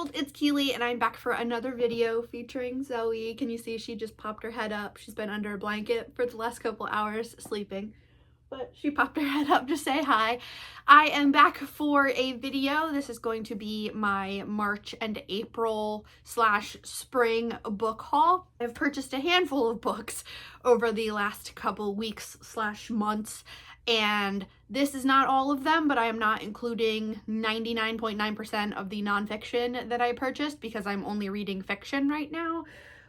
world, it's Keely and I'm back for another video featuring Zoe. Can you see she just popped her head up? She's been under a blanket for the last couple hours sleeping, but she popped her head up to say hi. I am back for a video. This is going to be my March and April / spring book haul. I've purchased a handful of books over the last couple weeks / months, and this is not all of them, but I am not including 99.9% of the nonfiction that I purchased because I'm only reading fiction right now.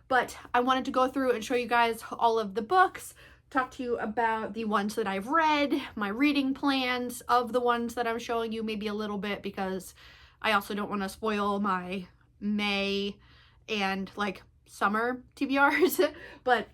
But I wanted to go through and show you guys all of the books, talk to you about the ones that I've read, my reading plans of the ones that I'm showing you, maybe a little bit, because I also don't want to spoil my May and like summer TBRs, but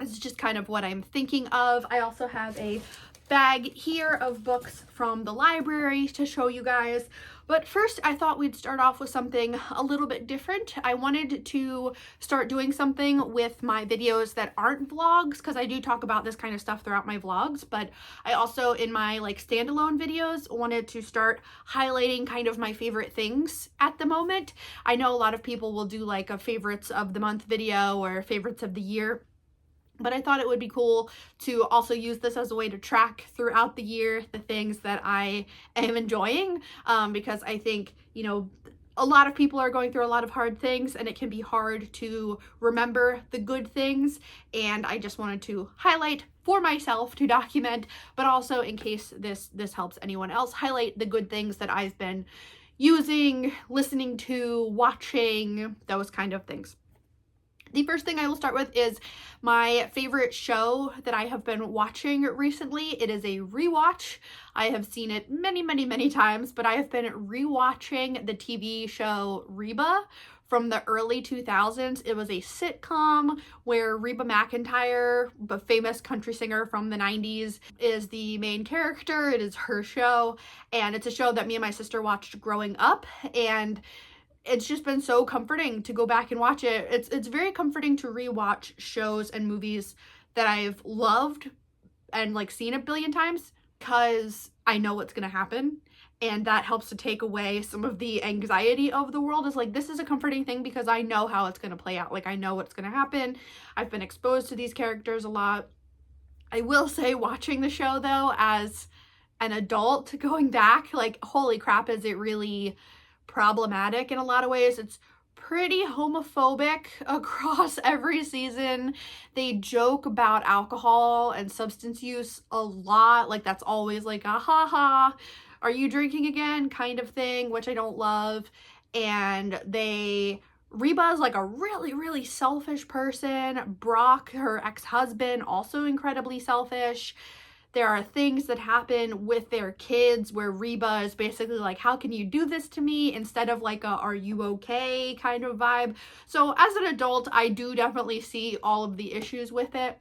it's just kind of what I'm thinking of. I also have a bag here of books from the library to show you guys. But first, I thought we'd start off with something a little bit different. I wanted to start doing something with my videos that aren't vlogs, because I do talk about this kind of stuff throughout my vlogs, but I also, in my like standalone videos, wanted to start highlighting kind of my favorite things at the moment. I know a lot of people will do like a favorites of the month video or favorites of the year, but I thought it would be cool to also use this as a way to track throughout the year the things that I am enjoying, because I think, you know, a lot of people are going through a lot of hard things and it can be hard to remember the good things, and I just wanted to highlight for myself to document, but also in case this helps anyone else, highlight the good things that I've been using, listening to, watching, those kind of things. The first thing I will start with is my favorite show that I have been watching recently. It is a rewatch. I have seen it many, many, many times, but I have been rewatching the TV show Reba from the early 2000s. It was a sitcom where Reba McEntire, the famous country singer from the 90s, is the main character. It is her show, and it's a show that me and my sister watched growing up, and it's just been so comforting to go back and watch it. It's very comforting to rewatch shows and movies that I've loved and like seen a billion times, because I know what's gonna happen, and that helps to take away some of the anxiety of the world. Is like, this is a comforting thing because I know how it's gonna play out. Like, I know what's gonna happen. I've been exposed to these characters a lot. I will say, watching the show though as an adult, going back, like, holy crap, is it really problematic in a lot of ways. It's pretty homophobic across every season. They joke about alcohol and substance use a lot. Like, that's always like a ha, are you drinking again kind of thing, which I don't love. And Reba is like a really, really selfish person. Brock, her ex-husband, also incredibly selfish. There are things that happen with their kids where Reba is basically like, how can you do this to me, instead of like a, are you okay kind of vibe. So as an adult, I do definitely see all of the issues with it.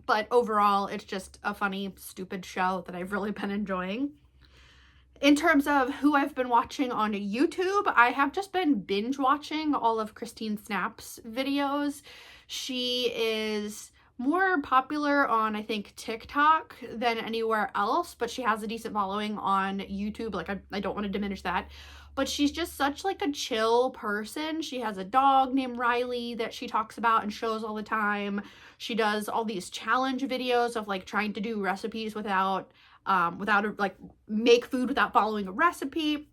But overall, it's just a funny, stupid show that I've really been enjoying. In terms of who I've been watching on YouTube, I have just been binge watching all of Christine Snap's videos. She is more popular on, I think, TikTok than anywhere else, but she has a decent following on YouTube. Like, I don't want to diminish that, but she's just such like a chill person. She has a dog named Riley that she talks about and shows all the time. She does all these challenge videos of like trying to do recipes without like make food without following a recipe.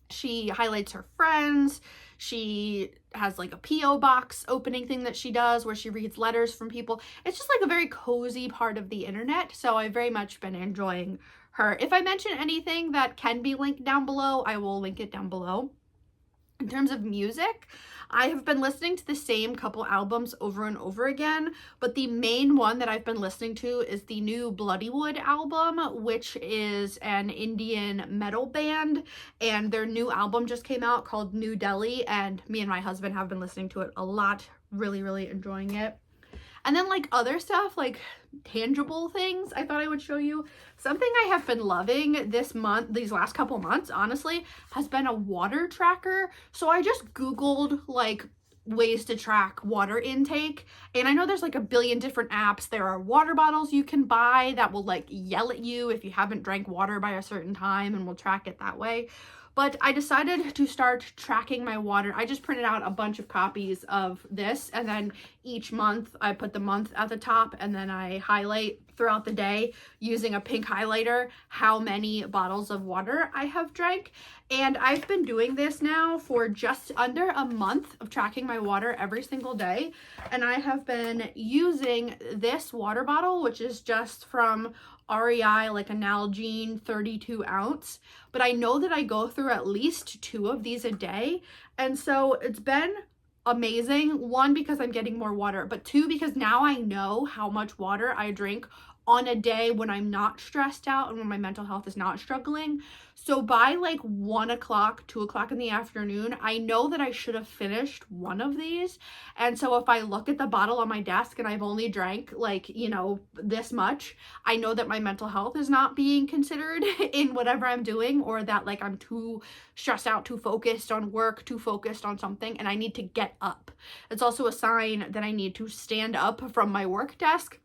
She highlights her friends. She has like a P.O. box opening thing that she does where she reads letters from people. It's just like a very cozy part of the internet. So I've very much been enjoying her. If I mention anything that can be linked down below, I will link it down below. In terms of music, I have been listening to the same couple albums over and over again, but the main one that I've been listening to is the new Bloodywood album, which is an Indian metal band, and their new album just came out called New Delhi, and me and my husband have been listening to it a lot, really, really enjoying it. And then like other stuff, like tangible things, I thought I would show you. Something I have been loving this month, these last couple months, honestly, has been a water tracker. So I just Googled like ways to track water intake, and I know there's like a billion different apps. There are water bottles you can buy that will like yell at you if you haven't drank water by a certain time and will track it that way. But I decided to start tracking my water. I just printed out a bunch of copies of this, and then each month I put the month at the top, and then I highlight throughout the day using a pink highlighter how many bottles of water I have drank. And I've been doing this now for just under a month of tracking my water every single day. And I have been using this water bottle, which is just from REI, like a Nalgene 32 ounce. But I know that I go through at least 2 of these a day. And so it's been amazing. 1, because I'm getting more water, but 2, because now I know how much water I drink on a day when I'm not stressed out and when my mental health is not struggling. So by like 1 o'clock, 2 o'clock in the afternoon, I know that I should have finished 1 of these. And so if I look at the bottle on my desk and I've only drank like, you know, this much, I know that my mental health is not being considered in whatever I'm doing, or that like I'm too stressed out, too focused on work, too focused on something, and I need to get up. It's also a sign that I need to stand up from my work desk.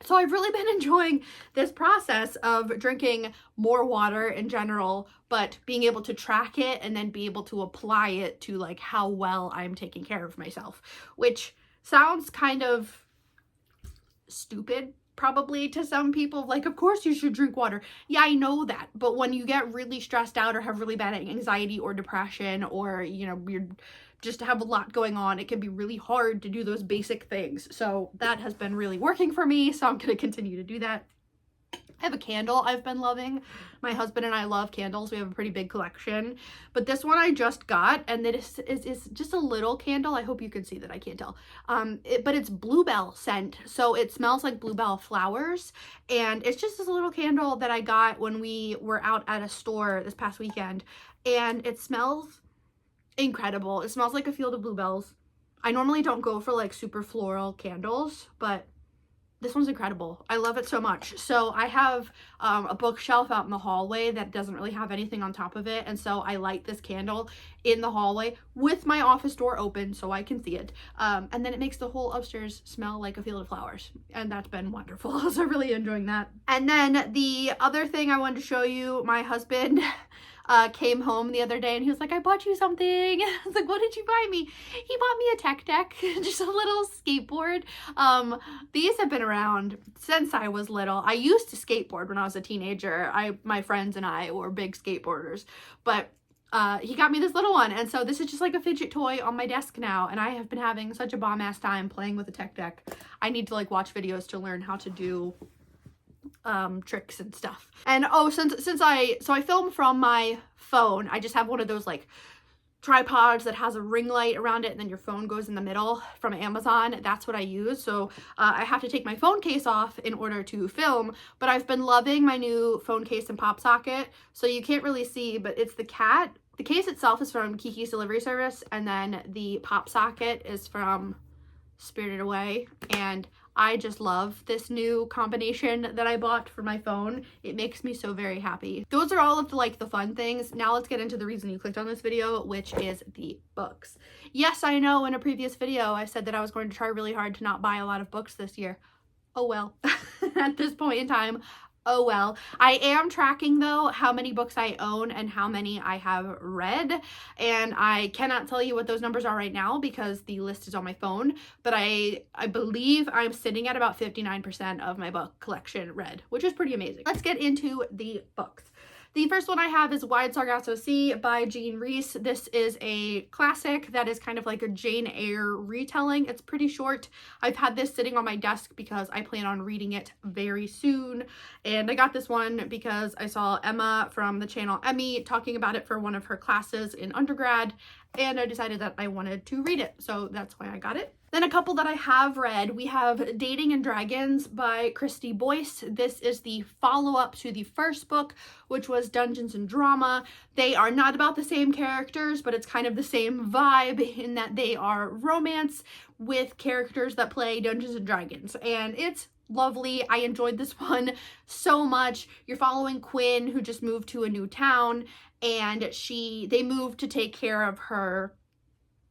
So I've really been enjoying this process of drinking more water in general, but being able to track it and then be able to apply it to like how well I'm taking care of myself, which sounds kind of stupid probably to some people. Like, of course you should drink water. Yeah, I know that. But when you get really stressed out or have really bad anxiety or depression, or, you know, you're just have a lot going on, it can be really hard to do those basic things. So that has been really working for me. So I'm going to continue to do that. I have a candle I've been loving. My husband and I love candles. We have a pretty big collection. But this one I just got, and this is just a little candle. I hope you can see that. I can't tell. But it's bluebell scent. So it smells like bluebell flowers. And it's just this little candle that I got when we were out at a store this past weekend. And it smells incredible. It smells like a field of bluebells. I normally don't go for like super floral candles, but this one's incredible. I love it so much. So I have a bookshelf out in the hallway that doesn't really have anything on top of it. And so I light this candle in the hallway with my office door open so I can see it. And then it makes the whole upstairs smell like a field of flowers. And that's been wonderful. So I'm really enjoying that. And then the other thing I wanted to show you, my husband came home the other day and he was like, I bought you something. I was like, what did you buy me? He bought me a tech deck, just a little skateboard. These have been around since I was little. I used to skateboard when I was a teenager. My friends and I were big skateboarders, but he got me this little one. And so this is just like a fidget toy on my desk now. And I have been having such a bomb ass time playing with the tech deck. I need to like watch videos to learn how to do tricks and stuff. And oh, since I film from my phone, I just have one of those like tripods that has a ring light around it, and then your phone goes in the middle from Amazon. That's what I use. So I have to take my phone case off in order to film, but I've been loving my new phone case and pop socket. So you can't really see, but it's the cat. The case itself is from Kiki's Delivery Service, and then the pop socket is from Spirited Away. And I just love this new combination that I bought for my phone. It makes me so very happy. Those are all of the fun things. Now let's get into the reason you clicked on this video, which is the books. Yes, I know in a previous video I said that I was going to try really hard to not buy a lot of books this year. Oh well. At this point in time, oh well. I am tracking though how many books I own and how many I have read, and I cannot tell you what those numbers are right now because the list is on my phone, but I believe I'm sitting at about 59% of my book collection read, which is pretty amazing. Let's get into the books. The first one I have is Wide Sargasso Sea by Jean Rhys. This is a classic that is kind of like a Jane Eyre retelling. It's pretty short. I've had this sitting on my desk because I plan on reading it very soon. And I got this one because I saw Emma from the channel Emmy talking about it for one of her classes in undergrad, and I decided that I wanted to read it. So that's why I got it. Then a couple that I have read, we have Dating and Dragons by Christy Boyce. This is the follow-up to the first book, which was Dungeons and Drama. They are not about the same characters, but it's kind of the same vibe in that they are romance with characters that play Dungeons and Dragons. And it's lovely. I enjoyed this one so much. You're following Quinn, who just moved to a new town, and they moved to take care of her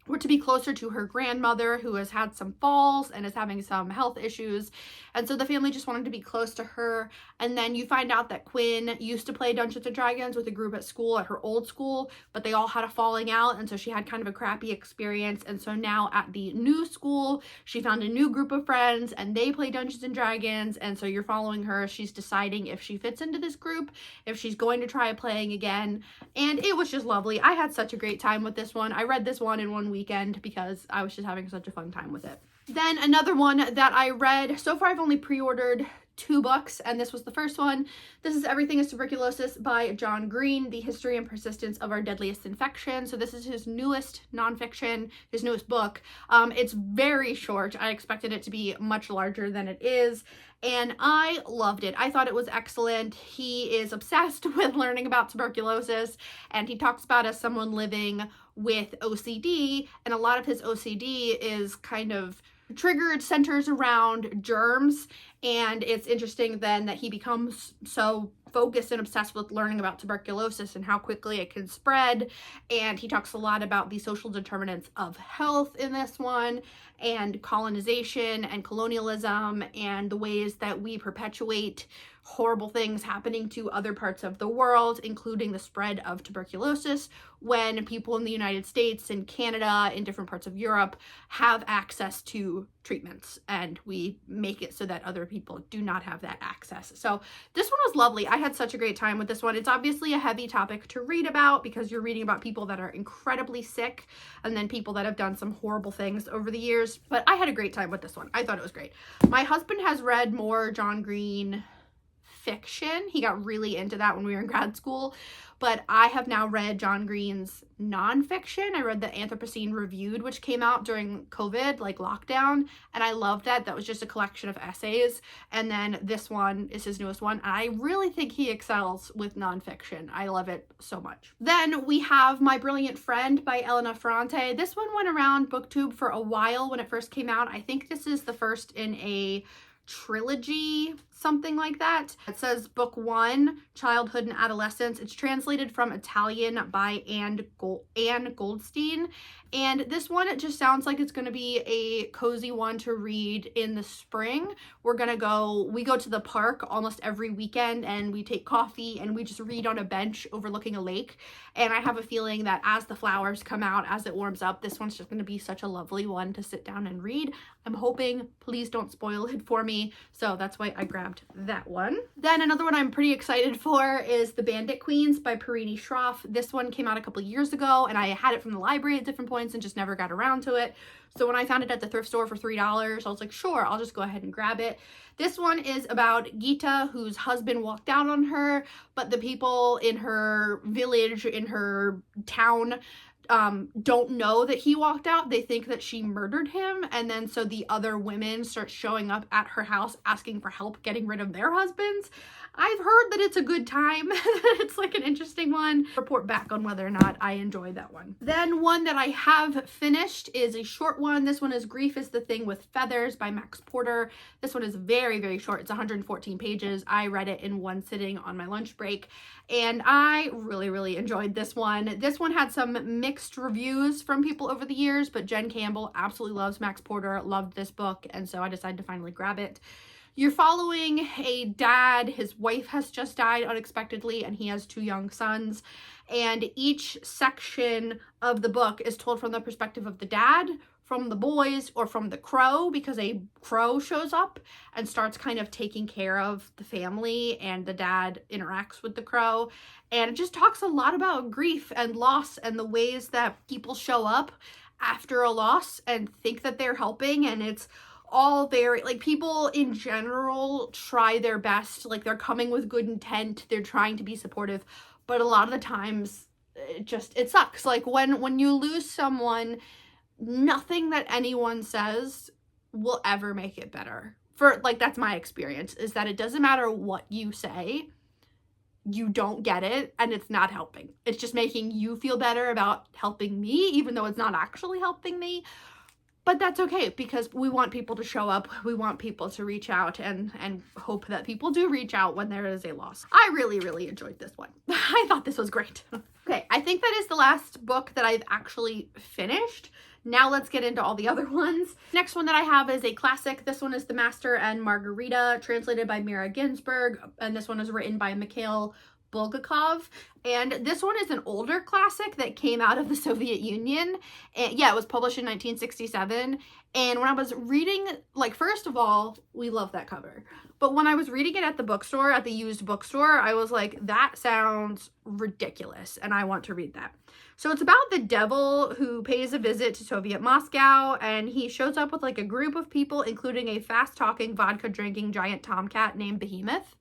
were to be closer to her grandmother, who has had some falls and is having some health issues. And so the family just wanted to be close to her. And then you find out that Quinn used to play Dungeons and Dragons with a group at school, at her old school, but they all had a falling out. And so she had kind of a crappy experience. And so now at the new school, she found a new group of friends and they play Dungeons and Dragons. And so you're following her. She's deciding if she fits into this group, if she's going to try playing again. And it was just lovely. I had such a great time with this one. I read this one in one weekend because I was just having such a fun time with it. Then another one that I read, so far I've only pre-ordered 2 books, and this was the first one. This is Everything is Tuberculosis by John Green, The History and Persistence of Our Deadliest Infection. So this is his newest nonfiction, his newest book. It's very short. I expected it to be much larger than it is, and I loved it. I thought it was excellent. He is obsessed with learning about tuberculosis, and he talks about as someone living with OCD, and a lot of his OCD is kind of centers around germs. And it's interesting then that he becomes so focused and obsessed with learning about tuberculosis and how quickly it can spread. And he talks a lot about the social determinants of health in this one, and colonization and colonialism, and the ways that we perpetuate horrible things happening to other parts of the world, including the spread of tuberculosis, when people in the United States and Canada and different parts of Europe have access to treatments, and we make it so that other people do not have that access. So this one was lovely. I had such a great time with this one. It's obviously a heavy topic to read about because you're reading about people that are incredibly sick and then people that have done some horrible things over the years, but I had a great time with this one. I thought it was great. My husband has read more John Green fiction. He got really into that when we were in grad school, but I have now read John Green's nonfiction. I read the Anthropocene Reviewed, which came out during COVID, like lockdown, and I loved that. That was just a collection of essays, and then this one is his newest one, and I really think he excels with nonfiction. I love it so much. Then we have My Brilliant Friend by Elena Ferrante. This one went around BookTube for a while when it first came out. I think this is the first in a trilogy, something like that. It says book 1, Childhood and Adolescence. It's translated from Italian by Anne Goldstein. And this one, it just sounds like it's going to be a cozy one to read in the spring. We go to the park almost every weekend, and we take coffee and we just read on a bench overlooking a lake. And I have a feeling that as the flowers come out, as it warms up, this one's just going to be such a lovely one to sit down and read. I'm hoping, please don't spoil it for me. So that's why I grabbed that one. Then another one I'm pretty excited for is The Bandit Queens by Parini Schroff. This one came out a couple years ago, and I had it from the library at different points and just never got around to it. So when I found it at the thrift store for $3, I was like, sure, I'll just go ahead and grab it. This one is about Gita, whose husband walked out on her, but the people in her village, in her town, don't know that he walked out. They think that she murdered him, and then so the other women start showing up at her house asking for help getting rid of their husbands. I've heard that it's a good time. It's like an interesting one. Report back on whether or not I enjoyed that one. Then one that I have finished is a short one. This one is Grief is the Thing with Feathers by Max Porter. This one is very, very short. It's 114 pages. I read it in one sitting on my lunch break, and I really, really enjoyed this one. This one had some mixed reviews from people over the years, but Jen Campbell absolutely loves Max Porter, loved this book, and so I decided to finally grab it. You're following a dad. His wife has just died unexpectedly, and he has 2 young sons. And each section of the book is told from the perspective of the dad, from the boys, or from the crow, because a crow shows up and starts kind of taking care of the family, and the dad interacts with the crow. And it just talks a lot about grief and loss and the ways that people show up after a loss and think that they're helping, and it's all very, like, people in general try their best, like, they're coming with good intent, they're trying to be supportive, but a lot of the times it sucks. Like, when you lose someone, nothing that anyone says will ever make it better. That's my experience, is that it doesn't matter what you say, you don't get it, and it's not helping. It's just making you feel better about helping me, even though it's not actually helping me. But that's okay, because we want people to show up. We want people to reach out and hope that people do reach out when there is a loss. I really, really enjoyed this one. I thought this was great. Okay, I think that is the last book that I've actually finished. Now let's get into all the other ones. Next one that I have is a classic. This one is The Master and Margarita, translated by Mira Ginsburg, and this one is written by Mikhail Bulgakov. And this one is an older classic that came out of the Soviet Union. And yeah, it was published in 1967. And when I was reading, like, first of all, we love that cover. But when I was reading it at the bookstore, at the used bookstore, I was like, that sounds ridiculous, and I want to read that. So it's about the devil who pays a visit to Soviet Moscow, and he shows up with like a group of people, including a fast-talking, vodka-drinking giant tomcat named Behemoth.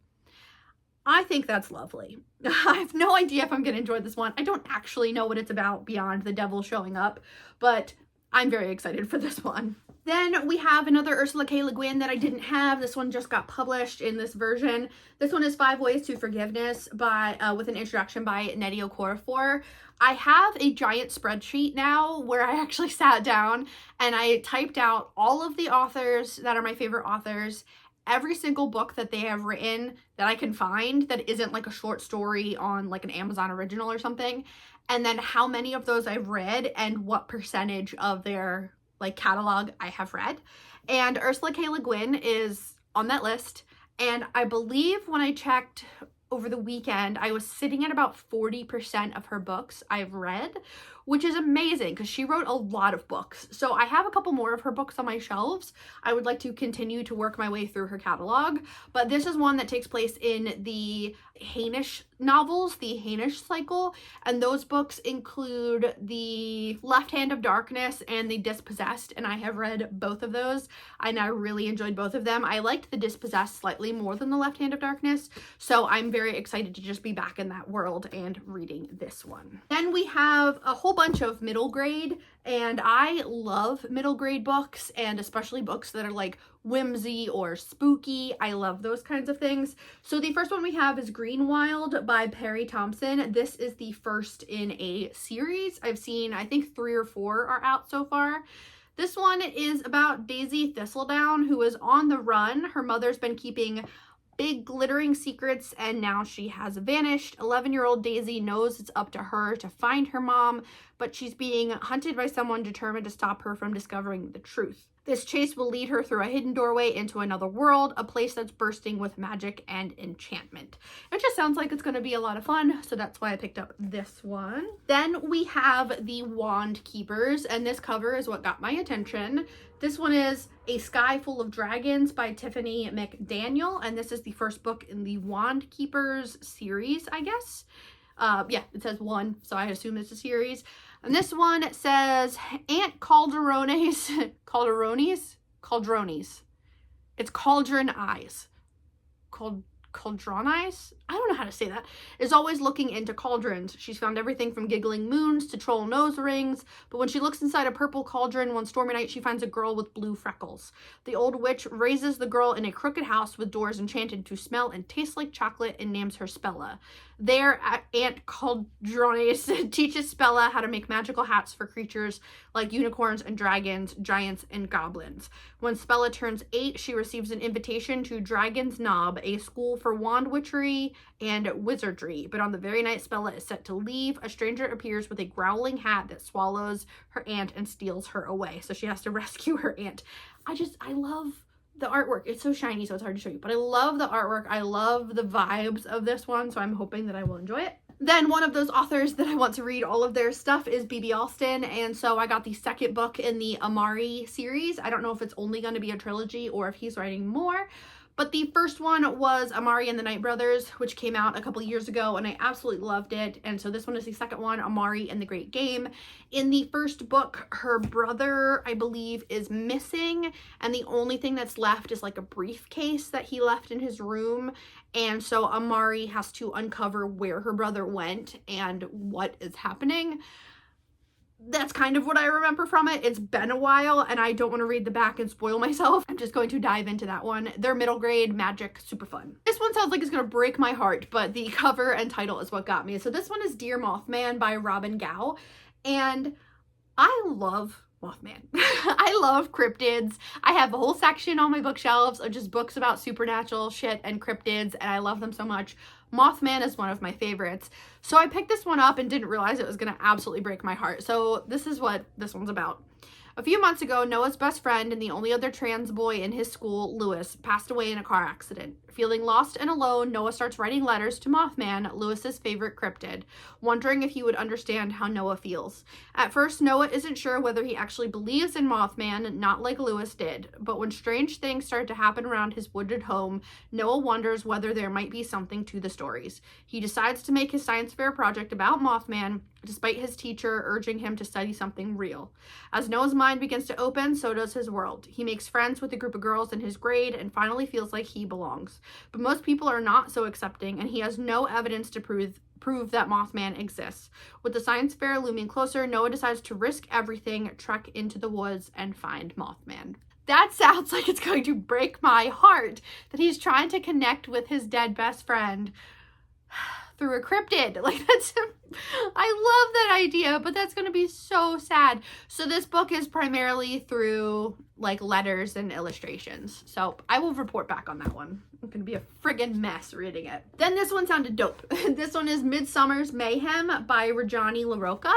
I think that's lovely. I have no idea if I'm going to enjoy this one. I don't actually know what it's about beyond the devil showing up, but I'm very excited for this one. Then we have another Ursula K. Le Guin that I didn't have. This one just got published in this version. This one is 5 Ways to Forgiveness with an introduction by Nnedi Okorafor. I have a giant spreadsheet now where I actually sat down and I typed out all of the authors that are my favorite authors, every single book that they have written that I can find that isn't like a short story on like an Amazon original or something, and then how many of those I've read and what percentage of their like catalog I have read. And Ursula K. Le Guin is on that list, and I believe when I checked over the weekend, I was sitting at about 40% of her books I've read, which is amazing because she wrote a lot of books. So I have a couple more of her books on my shelves. I would like to continue to work my way through her catalog, but this is one that takes place in the Hainish novels, the Hainish cycle, and those books include The Left Hand of Darkness and The Dispossessed, and I have read both of those, and I really enjoyed both of them. I liked The Dispossessed slightly more than The Left Hand of Darkness, so I'm very excited to just be back in that world and reading this one. Then we have a whole bunch of middle grade, and I love middle grade books, and especially books that are like whimsy or spooky. I love those kinds of things. So the first one we have is Greenwild by Perry Thompson. This is the first in a series. I've seen, I think 3 or 4 are out so far. This one is about Daisy Thistledown, who is on the run. Her mother's been keeping big glittering secrets, and now she has vanished. 11-year-old Daisy knows it's up to her to find her mom, but she's being hunted by someone determined to stop her from discovering the truth. This chase will lead her through a hidden doorway into another world, a place that's bursting with magic and enchantment. It just sounds like it's going to be a lot of fun, so that's why I picked up this one. Then we have The Wand Keepers, and this cover is what got my attention. This one is A Sky Full of Dragons by Tiffany McDaniel, and this is the first book in the Wand Keepers series, I guess. Yeah, it says 1, so I assume it's a series. And this one says Aunt Calderones, Caldrones. It's Cauldron Eyes. Cauldron Eyes? I don't know how to say that. Is always looking into cauldrons. She's found everything from giggling moons to troll nose rings, but when she looks inside a purple cauldron one stormy night, she finds a girl with blue freckles. The old witch raises the girl in a crooked house with doors enchanted to smell and taste like chocolate and names her Spella. There, Aunt Caldrones teaches Spella how to make magical hats for creatures like unicorns and dragons, giants, and goblins. When Spella turns 8, she receives an invitation to Dragon's Knob, a school for wand witchery and wizardry. But on the very night Spella is set to leave, a stranger appears with a growling hat that swallows her aunt and steals her away. So she has to rescue her aunt. I love the artwork. It's so shiny, so it's hard to show you, but I love the artwork. I love the vibes of this one, so I'm hoping that I will enjoy it. Then one of those authors that I want to read all of their stuff is B.B. Alston, and so I got the second book in the Amari series. I don't know if it's only going to be a trilogy or if he's writing more, but the first one was Amari and the Night Brothers, which came out a couple years ago, and I absolutely loved it. And so this one is the second one, Amari and the Great Game. In the first book, her brother, I believe, is missing, and the only thing that's left is like a briefcase that he left in his room. And so Amari has to uncover where her brother went and what is happening. That's kind of what I remember from it. It's been a while and I don't want to read the back and spoil myself. I'm just going to dive into that one. They're middle grade magic, super fun. This one sounds like it's going to break my heart, but the cover and title is what got me. So this one is Dear Mothman by Robin Gao. And I love Mothman. I love cryptids. I have a whole section on my bookshelves of just books about supernatural shit and cryptids, and I love them so much. Mothman is one of my favorites. So I picked this one up and didn't realize it was going to absolutely break my heart. So this is what this one's about. A few months ago, Noah's best friend and the only other trans boy in his school, Lewis, passed away in a car accident. Feeling lost and alone, Noah starts writing letters to Mothman, Lewis's favorite cryptid, wondering if he would understand how Noah feels. At first, Noah isn't sure whether he actually believes in Mothman, not like Lewis did. But when strange things start to happen around his wooded home, Noah wonders whether there might be something to the stories. He decides to make his science fair project about Mothman, despite his teacher urging him to study something real. As Noah's mind begins to open, so does his world. He makes friends with a group of girls in his grade and finally feels like he belongs. But most people are not so accepting, and he has no evidence to prove that Mothman exists. With the science fair looming closer, Noah decides to risk everything, trek into the woods, and find Mothman. That sounds like it's going to break my heart, that he's trying to connect with his dead best friend through a cryptid. Like, that's, I love that idea, but that's going to be so sad. So this book is primarily through like letters and illustrations. So I will report back on that one. I'm going to be a friggin' mess reading it. Then this one sounded dope. This one is Midsummer's Mayhem by Rajani LaRocca.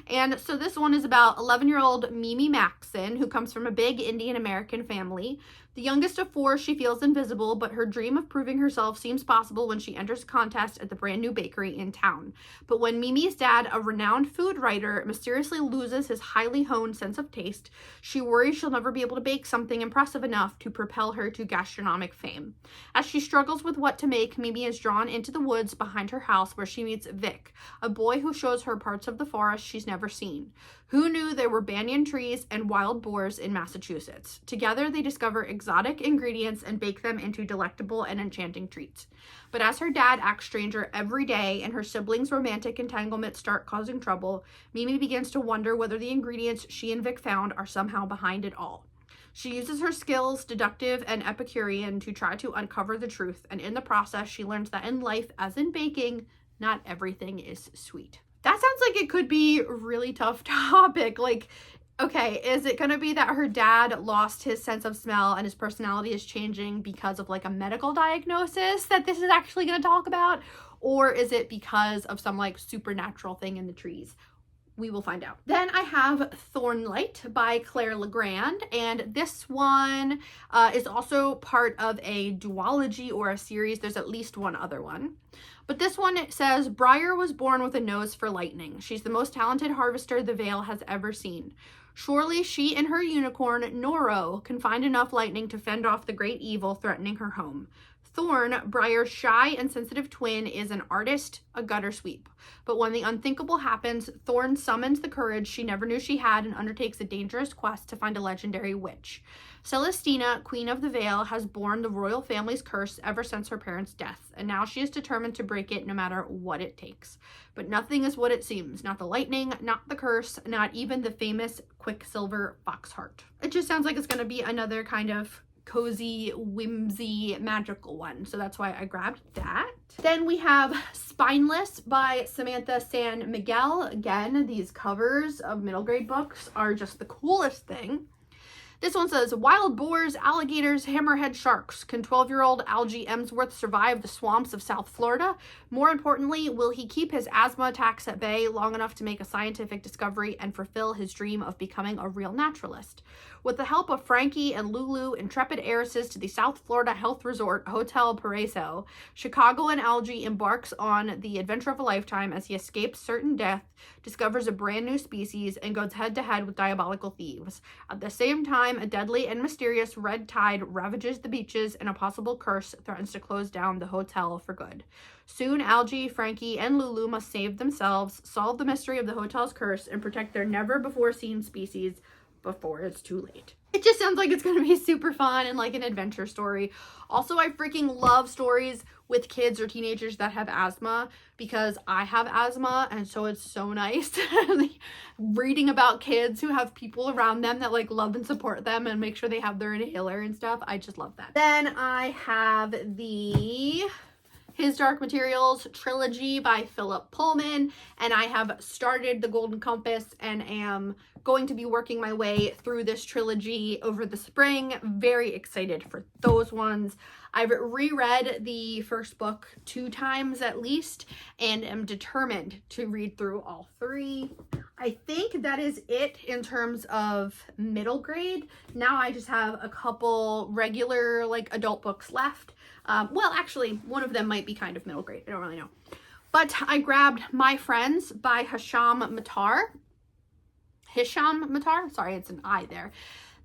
And so this one is about 11-year-old Mimi Maxon, who comes from a big Indian American family. The youngest of four, she feels invisible, but her dream of proving herself seems possible when she enters a contest at the brand new bakery in town. But when Mimi's dad, a renowned food writer, mysteriously loses his highly honed sense of taste, she worries she'll never be able to bake something impressive enough to propel her to gastronomic fame. As she struggles with what to make, Mimi is drawn into the woods behind her house where she meets Vic, a boy who shows her parts of the forest she's never seen. Who knew there were banyan trees and wild boars in Massachusetts? Together, they discover exotic ingredients and bake them into delectable and enchanting treats. But as her dad acts stranger every day and her siblings' romantic entanglements start causing trouble, Mimi begins to wonder whether the ingredients she and Vic found are somehow behind it all. She uses her skills, deductive and Epicurean, to try to uncover the truth, and in the process, she learns that in life, as in baking, not everything is sweet. That sounds like it could be a really tough topic. Like, okay, is it going to be that her dad lost his sense of smell and his personality is changing because of like a medical diagnosis that this is actually going to talk about? Or is it because of some like supernatural thing in the trees? We will find out. Then I have Thornlight by Claire Legrand, and this one is also part of a duology or a series. There's at least one other one. But this one, it says, Briar was born with a nose for lightning. She's the most talented harvester the Vale has ever seen. Surely she and her unicorn, Noro, can find enough lightning to fend off the great evil threatening her home. Thorn, Briar's shy and sensitive twin, is an artist, a gutter sweep. But when the unthinkable happens, Thorn summons the courage she never knew she had and undertakes a dangerous quest to find a legendary witch. Celestina, Queen of the Vale, has borne the royal family's curse ever since her parents' death, and now she is determined to break it no matter what it takes. But nothing is what it seems. Not the lightning, not the curse, not even the famous Quicksilver Foxheart. It just sounds like it's going to be another kind of cozy, whimsy, magical one. So that's why I grabbed that. Then we have Spineless by Samantha San Miguel. Again, these covers of middle grade books are just the coolest thing. This one says, wild boars, alligators, hammerhead sharks. Can 12-year-old Algie Emsworth survive the swamps of South Florida? More importantly, will he keep his asthma attacks at bay long enough to make a scientific discovery and fulfill his dream of becoming a real naturalist? With the help of Frankie and Lulu, intrepid heiresses to the South Florida health resort Hotel Paraiso, Chicagoan Algie embarks on the adventure of a lifetime as he escapes certain death, discovers a brand new species, and goes head-to-head with diabolical thieves. At the same time, a deadly and mysterious red tide ravages the beaches, and a possible curse threatens to close down the hotel for good. Soon, Algie, Frankie, and Lulu must save themselves, solve the mystery of the hotel's curse, and protect their never-before-seen species before it's too late. It just sounds like it's going to be super fun and like an adventure story. Also, I freaking love stories with kids or teenagers that have asthma because I have asthma, and so it's so nice reading about kids who have people around them that like love and support them and make sure they have their inhaler and stuff. I just love that. Then I have the His Dark Materials trilogy by Philip Pullman, and I have started The Golden Compass and am going to be working my way through this trilogy over the spring. Very excited for those ones. I've reread the first book 2 times at least and am determined to read through all 3. I think that is it in terms of middle grade. Now I just have a couple regular like adult books left. Well, actually, one of them might be kind of middle grade. I don't really know. But I grabbed My Friends by Hisham Matar. Sorry, it's an I there.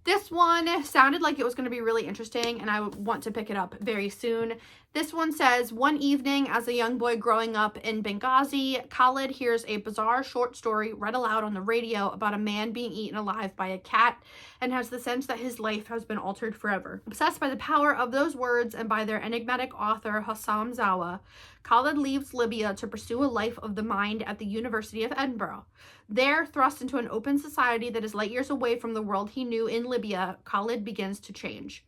This one sounded like it was going to be really interesting, and I want to pick it up very soon. This one says, one evening as a young boy growing up in Benghazi, Khalid hears a bizarre short story read aloud on the radio about a man being eaten alive by a cat and has the sense that his life has been altered forever. Obsessed by the power of those words and by their enigmatic author, Hossam Zawa, Khalid leaves Libya to pursue a life of the mind at the University of Edinburgh. There, thrust into an open society that is light years away from the world he knew in Libya, Khalid begins to change.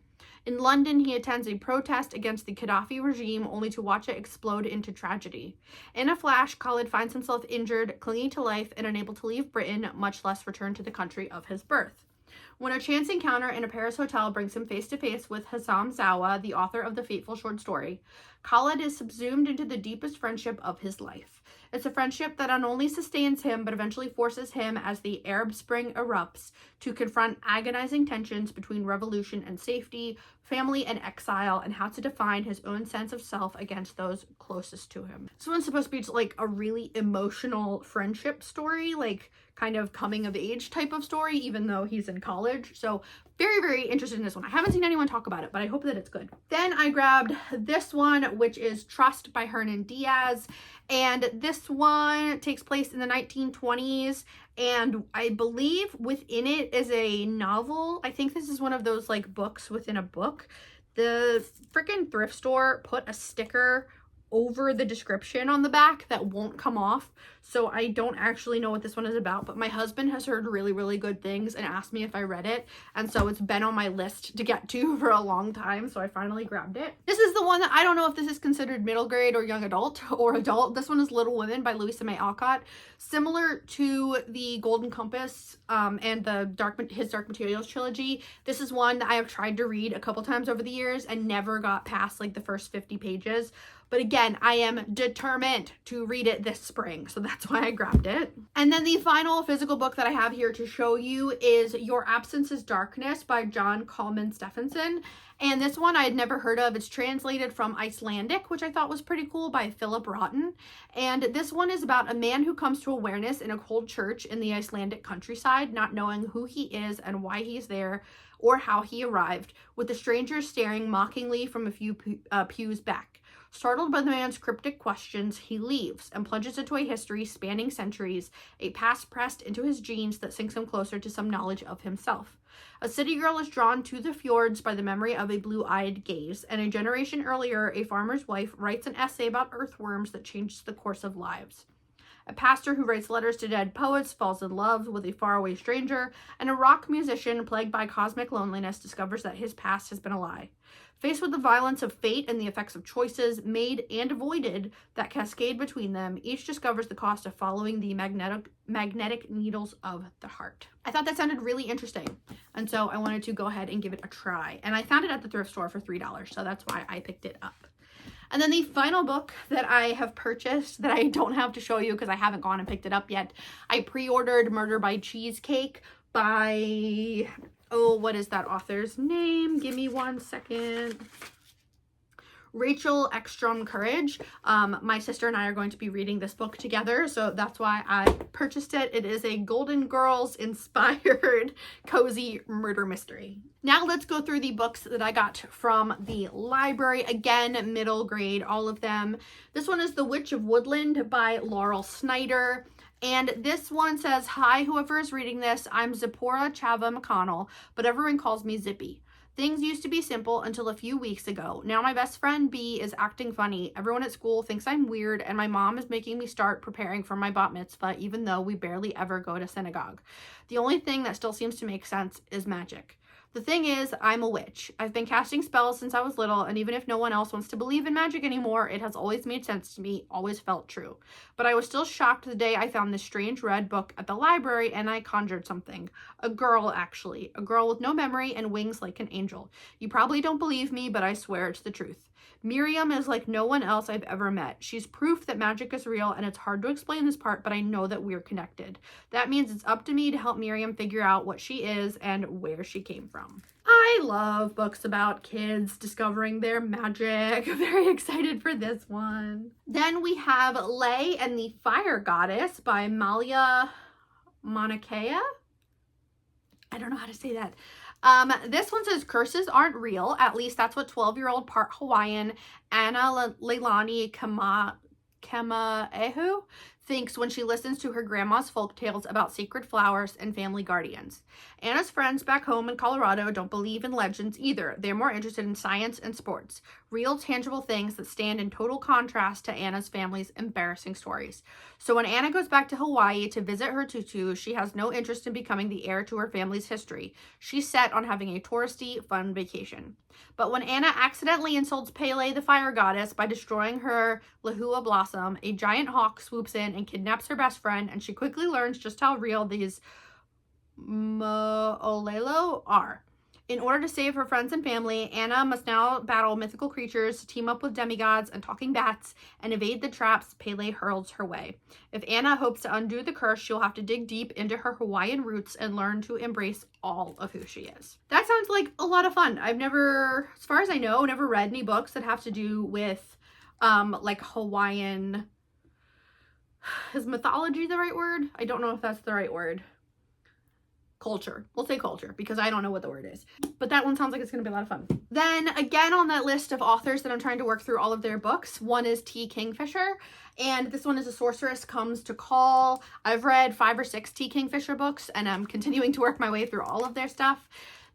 In London, he attends a protest against the Gaddafi regime only to watch it explode into tragedy. In a flash, Khalid finds himself injured, clinging to life, and unable to leave Britain, much less return to the country of his birth. When a chance encounter in a Paris hotel brings him face to face with Hossam Zawa, the author of the fateful short story, Khalid is subsumed into the deepest friendship of his life. It's a friendship that not only sustains him, but eventually forces him, as the Arab Spring erupts, to confront agonizing tensions between revolution and safety, family and exile, and how to define his own sense of self against those closest to him. This one's supposed to be like a really emotional friendship story, like kind of coming of age type of story, even though he's in college. So very, very interested in this one. I haven't seen anyone talk about it, but I hope that it's good. Then I grabbed this one, which is Trust by Hernan Diaz. And this one takes place in the 1920s. And I believe within it is a novel. I think this is one of those like books within a book. The freaking thrift store put a sticker over the description on the back that won't come off, so I don't actually know what this one is about, but my husband has heard really, really good things and asked me if I read it, and so it's been on my list to get to for a long time, so I finally grabbed it. This is the one that I don't know if this is considered middle grade or young adult or adult. This one is Little Women by Louisa May Alcott. Similar to the Golden Compass and the His Dark Materials trilogy, this is one that I have tried to read a couple times over the years and never got past like the first 50 pages. But again, I am determined to read it this spring, so that's why I grabbed it. And then the final physical book that I have here to show you is Your Absence is Darkness by John Coleman Stephenson. And this one I had never heard of. It's translated from Icelandic, which I thought was pretty cool, by Philip Rotten. And this one is about a man who comes to awareness in a cold church in the Icelandic countryside, not knowing who he is and why he's there or how he arrived, with the stranger staring mockingly from a few pews back. Startled by the man's cryptic questions, he leaves and plunges into a history spanning centuries, a past pressed into his genes that sinks him closer to some knowledge of himself. A city girl is drawn to the fjords by the memory of a blue-eyed gaze, and a generation earlier, a farmer's wife writes an essay about earthworms that changes the course of lives. A pastor who writes letters to dead poets falls in love with a faraway stranger, and a rock musician plagued by cosmic loneliness discovers that his past has been a lie. Faced with the violence of fate and the effects of choices made and avoided that cascade between them, each discovers the cost of following the magnetic needles of the heart. I thought that sounded really interesting, and so I wanted to go ahead and give it a try. And I found it at the thrift store for $3, so that's why I picked it up. And then the final book that I have purchased that I don't have to show you because I haven't gone and picked it up yet, I pre-ordered Murder by Cheesecake by... oh, what is that author's name? Give me 1 second. Rachel Ekstrom Courage. My sister and I are going to be reading this book together, so that's why I purchased it. It is a Golden Girls inspired cozy murder mystery. Now let's go through the books that I got from the library. Again, middle grade, all of them. This one is The Witch of Woodland by Laurel Snyder. And this one says, hi, whoever is reading this, I'm Zipporah Chava McConnell, but everyone calls me Zippy. Things used to be simple until a few weeks ago. Now my best friend B is acting funny. Everyone at school thinks I'm weird, and my mom is making me start preparing for my bat mitzvah, even though we barely ever go to synagogue. The only thing that still seems to make sense is magic. The thing is, I'm a witch. I've been casting spells since I was little, and even if no one else wants to believe in magic anymore, it has always made sense to me, always felt true. But I was still shocked the day I found this strange red book at the library and I conjured something. A girl, actually. A girl with no memory and wings like an angel. You probably don't believe me, but I swear it's the truth. Miriam is like no one else I've ever met. She's proof that magic is real, and it's hard to explain this part, but I know that we're connected. That means it's up to me to help Miriam figure out what she is and where she came from. I love books about kids discovering their magic. I'm very excited for this one. Then we have Lay and the Fire Goddess by Malia Monakea. I don't know how to say that. This one says curses aren't real. At least that's what 12-year-old part Hawaiian Anna Leilani Kemaehu thinks when she listens to her grandma's folk tales about sacred flowers and family guardians. Anna's friends back home in Colorado don't believe in legends either. They're more interested in science and sports. Real, tangible things that stand in total contrast to Anna's family's embarrassing stories. So when Anna goes back to Hawaii to visit her tutu, she has no interest in becoming the heir to her family's history. She's set on having a touristy, fun vacation. But when Anna accidentally insults Pele, the fire goddess, by destroying her lehua blossom, a giant hawk swoops in and kidnaps her best friend, and she quickly learns just how real these mo'olelo are. In order to save her friends and family, Anna must now battle mythical creatures, team up with demigods and talking bats, and evade the traps Pele hurls her way. If Anna hopes to undo the curse, she'll have to dig deep into her Hawaiian roots and learn to embrace all of who she is. That sounds like a lot of fun. I've never, as far as I know, never read any books that have to do with like Hawaiian. Is mythology the right word? I don't know if that's the right word. Culture. We'll say culture because I don't know what the word is. But that one sounds like it's going to be a lot of fun. Then again on that list of authors that I'm trying to work through all of their books, one is T. Kingfisher. And this one is A Sorceress Comes to Call. I've read 5 or 6 T. Kingfisher books and I'm continuing to work my way through all of their stuff.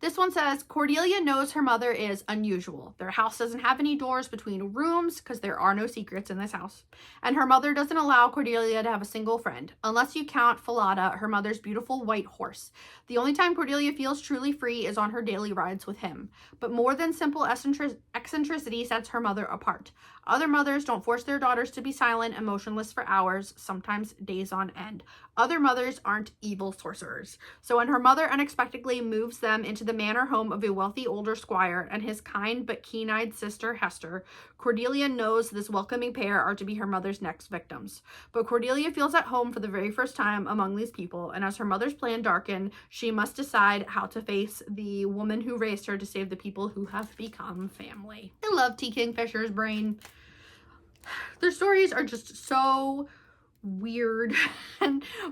This one says, Cordelia knows her mother is unusual. Their house doesn't have any doors between rooms because there are no secrets in this house. And her mother doesn't allow Cordelia to have a single friend, unless you count Falada, her mother's beautiful white horse. The only time Cordelia feels truly free is on her daily rides with him. But more than simple eccentricity sets her mother apart. Other mothers don't force their daughters to be silent and motionless for hours, sometimes days on end. Other mothers aren't evil sorcerers. So when her mother unexpectedly moves them into the manor home of a wealthy older squire and his kind but keen-eyed sister Hester, Cordelia knows this welcoming pair are to be her mother's next victims. But Cordelia feels at home for the very first time among these people, and as her mother's plan darken, she must decide how to face the woman who raised her to save the people who have become family. I love T. Kingfisher's brain. Their stories are just so weird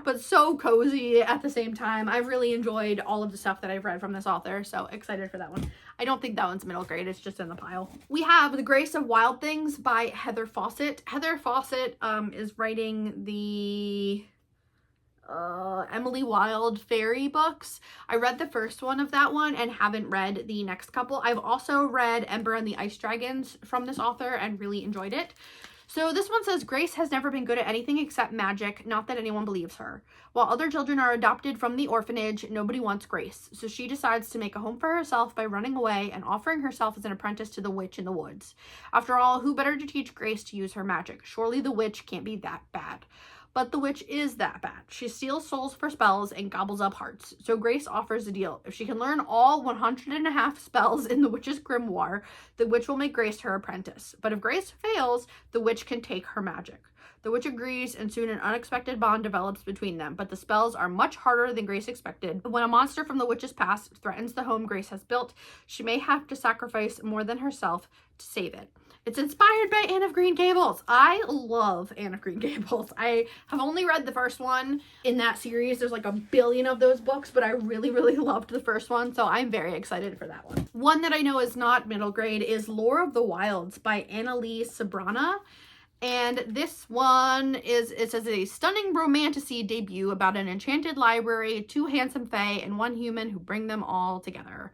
but so cozy at the same time. I've really enjoyed all of the stuff that I've read from this author, so excited for that one. I don't think that one's middle grade, it's just in the pile. We have The Grace of Wild Things by Heather Fawcett. Heather Fawcett is writing the Emily Wilde fairy books. I read the first one of that one and haven't read the next couple. I've also read Ember and the Ice Dragons from this author and really enjoyed it. So this one says, Grace has never been good at anything except magic, not that anyone believes her. While other children are adopted from the orphanage, nobody wants Grace. So she decides to make a home for herself by running away and offering herself as an apprentice to the witch in the woods. After all, who better to teach Grace to use her magic? Surely the witch can't be that bad. But the witch is that bad. She steals souls for spells and gobbles up hearts. So Grace offers a deal. If she can learn all 150 spells in the witch's grimoire, the witch will make Grace her apprentice. But if Grace fails, the witch can take her magic. The witch agrees, and soon an unexpected bond develops between them, but the spells are much harder than Grace expected. When a monster from the witch's past threatens the home Grace has built, she may have to sacrifice more than herself to save it. It's inspired by Anne of Green Gables. I love Anne of Green Gables. I have only read the first one in that series. There's like a billion of those books, but I really, really loved the first one, so I'm very excited for that one. One that I know is not middle grade is Lore of the Wilds by Annalee Sabrana. And this one is, it says, a stunning romantasy debut about an enchanted library, 2 handsome fae, and 1 human who bring them all together.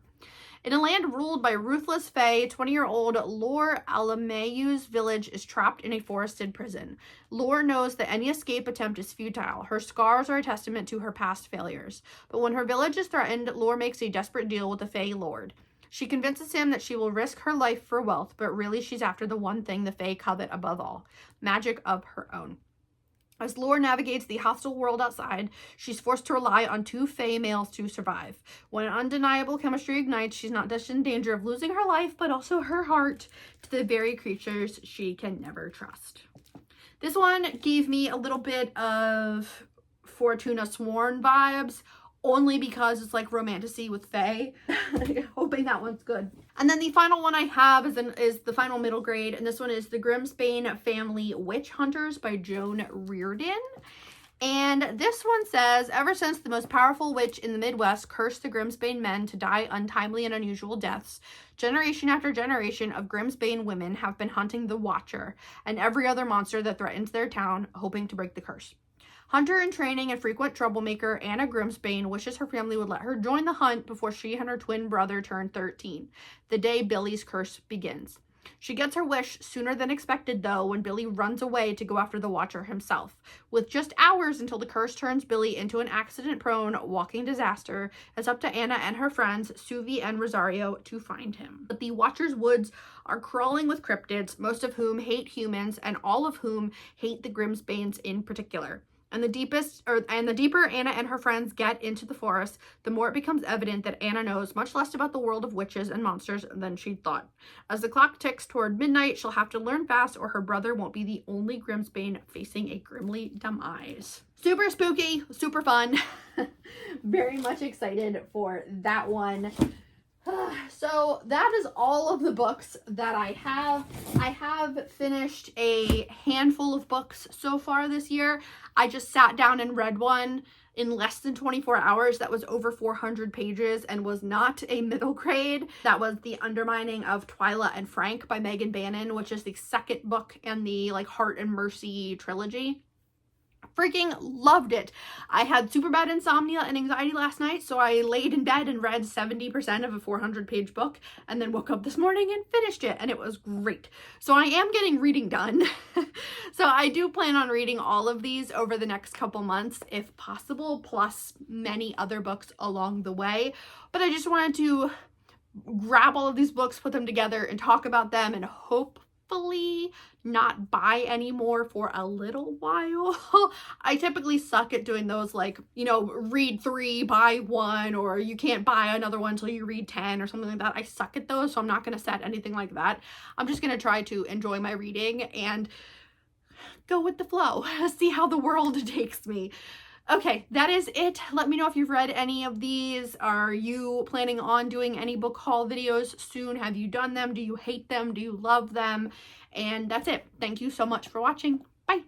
In a land ruled by ruthless fae, 20-year-old Lore Alamayu's village is trapped in a forested prison. Lore knows that any escape attempt is futile. Her scars are a testament to her past failures. But when her village is threatened, Lore makes a desperate deal with the Fae Lord. She convinces him that she will risk her life for wealth, but really she's after the one thing the Fae covet above all, magic of her own. As Lore navigates the hostile world outside, she's forced to rely on 2 Fae males to survive. When undeniable chemistry ignites, she's not just in danger of losing her life, but also her heart to the very creatures she can never trust. This one gave me a little bit of Fortuna Sworn vibes, only because it's like romantasy with Fae. Hoping that one's good. And then the final one I have is the final middle grade, and this one is The Grimsbane Family Witch Hunters by Joan Reardon. And this one says, ever since the most powerful witch in the Midwest cursed the Grimsbane men to die untimely and unusual deaths, generation after generation of Grimsbane women have been hunting the Watcher and every other monster that threatens their town, hoping to break the curse. Hunter in training and frequent troublemaker Anna Grimsbane wishes her family would let her join the hunt before she and her twin brother turn 13, the day Billy's curse begins. She gets her wish sooner than expected, though, when Billy runs away to go after the Watcher himself. With just hours until the curse turns Billy into an accident-prone walking disaster, it's up to Anna and her friends, Suvi and Rosario, to find him. But the Watcher's woods are crawling with cryptids, most of whom hate humans, and all of whom hate the Grimsbanes in particular. And the deeper Anna and her friends get into the forest, the more it becomes evident that Anna knows much less about the world of witches and monsters than she'd thought. As the clock ticks toward midnight, she'll have to learn fast or her brother won't be the only Grimsbane facing a grimly demise. Super spooky, super fun. Very much excited for that one. So that is all of the books that I have. I have finished a handful of books so far this year. I just sat down and read one in less than 24 hours that was over 400 pages and was not a middle grade. That was The Undermining of Twyla and Frank by Megan Bannon, which is the second book in the Heart and Mercy trilogy. Freaking loved it. I had super bad insomnia and anxiety last night, so I laid in bed and read 70% of a 400-page book and then woke up this morning and finished it, and it was great. So I am getting reading done. So I do plan on reading all of these over the next couple months if possible, plus many other books along the way. But I just wanted to grab all of these books, put them together, and talk about them, and hopefully not buy any more for a little while. I typically suck at doing those, read 3, buy 1, or you can't buy another one until you read 10 or something like that. I suck at those, so I'm not going to set anything like that. I'm just going to try to enjoy my reading and go with the flow, see how the world takes me. Okay, that is it. Let me know if you've read any of these. Are you planning on doing any book haul videos soon? Have you done them? Do you hate them? Do you love them? And that's it. Thank you so much for watching. Bye.